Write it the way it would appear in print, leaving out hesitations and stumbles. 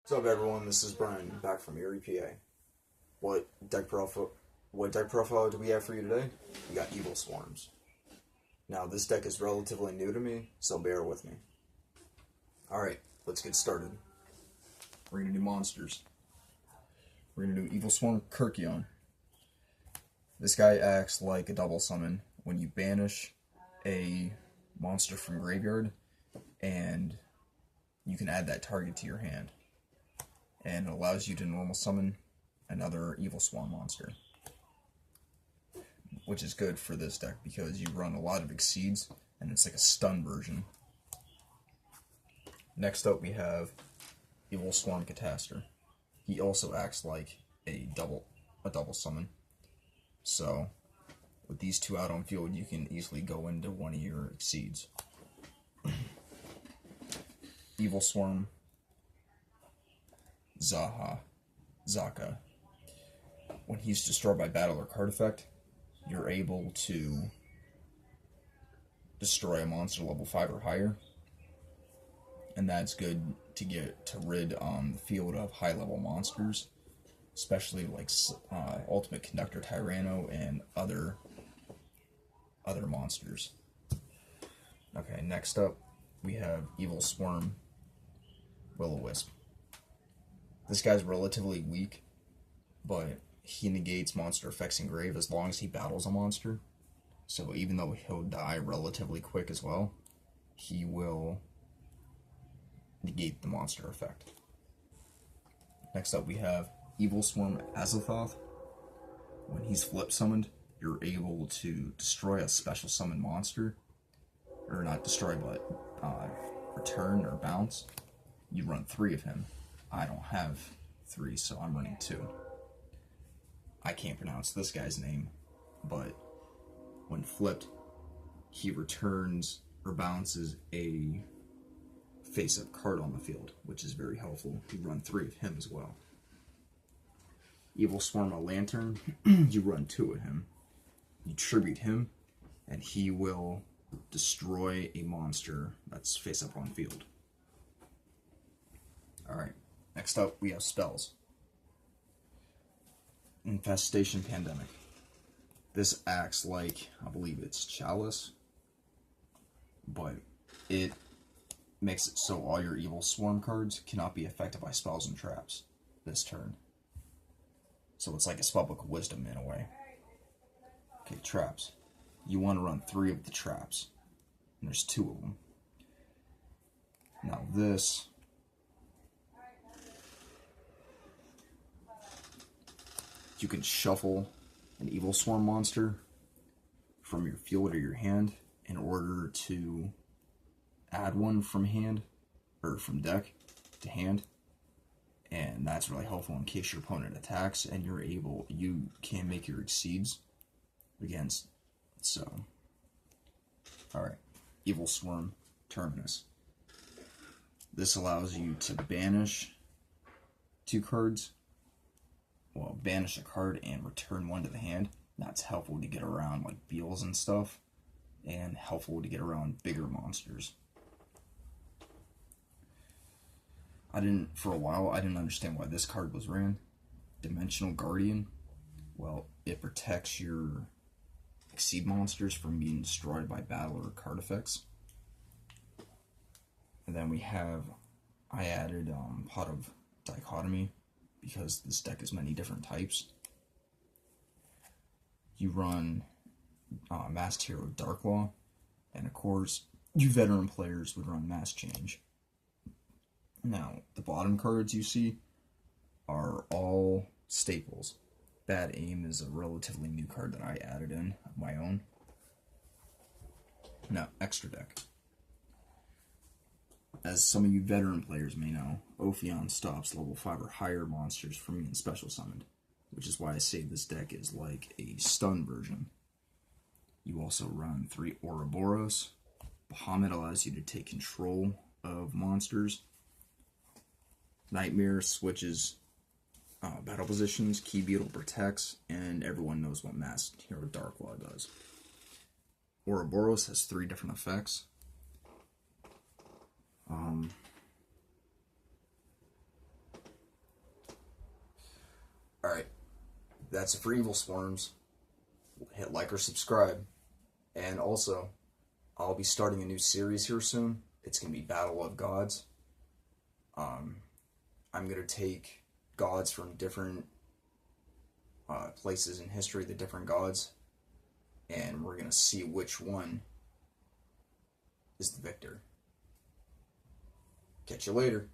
What's up, everyone? This is Brian, back from Erie, PA. What deck profile do we have for you today? We got Evilswarms. Now, this deck is relatively new to me, so bear with me. Alright, let's get started. We're gonna do monsters. We're gonna do Evilswarm Kirkion. This guy acts like a double summon when you banish a monster from graveyard, and you can add that target to your hand. And it allows you to normal summon another Evilswarm monster, which is good for this deck because you run a lot of Exceeds, and it's like a stun version. Next up we have Evilswarm Catastor. He also acts like a double summon. So with these two out on field, you can easily go into one of your Exceeds. Evilswarm Zaka. When he's destroyed by battle or card effect, you're able to destroy a monster level 5 or higher, and that's good to get to rid the field of high level monsters, especially like Ultimate Conductor Tyranno and other monsters. Okay, next up we have Evilswarm Will-O-Wisp. This guy's relatively weak, but he negates monster effects in grave as long as he battles a monster. So even though he'll die relatively quick as well, he will negate the monster effect. Next up we have Evilswarm Azathoth. When he's flip summoned, you're able to destroy a special summon monster. Or not destroy, but return or bounce. You run 3 of him. I don't have 3, so I'm running 2. I can't pronounce this guy's name, but when flipped, he returns or bounces a face-up card on the field, which is very helpful. You run 3 of him as well. Evilswarm a Lantern, you run 2 of him. You tribute him, and he will destroy a monster that's face-up on field. Alright, next up we have spells. Infestation Pandemic. This acts like, I believe it's Chalice, but it makes it so all your Evilswarm cards cannot be affected by spells and traps this turn. So it's like a Spellbook of Wisdom in a way. Okay, traps. You want to run 3 of the traps, and there's 2 of them. Now this you can shuffle an Evilswarm monster from your field or your hand in order to add one from hand, or from deck to hand, and that's really helpful in case your opponent attacks and you can make your Exceeds against. So, alright, Evilswarm Terminus. This allows you to banish 2 cards. Well, banish a card and return 1 to the hand. That's helpful to get around like Beals and stuff, and helpful to get around bigger monsters. For a while, I didn't understand why this card was ran. Dimensional Guardian. Well, it protects your Exceed monsters from being destroyed by battle or card effects. And then I added Pot of Dichotomy, because this deck has many different types. You run Masked Hero Darklaw, and of course, you veteran players would run Mass Change. Now, the bottom cards you see are all staples. Bad Aim is a relatively new card that I added in of my own. Now, extra deck. As some of you veteran players may know, Ophion stops level 5 or higher monsters from being special summoned, which is why I say this deck is like a stun version. You also run 3 Ouroboros. Bahamut allows you to take control of monsters. Nightmare switches battle positions. Key Beetle protects, and everyone knows what Masked Hero Darklaw does. Ouroboros has 3 different effects. that's it for Evilswarms. Hit like or subscribe. And also, I'll be starting a new series here soon. It's going to be Battle of Gods. I'm going to take gods from different places in history, the different gods, and we're going to see which one is the victor. Catch you later.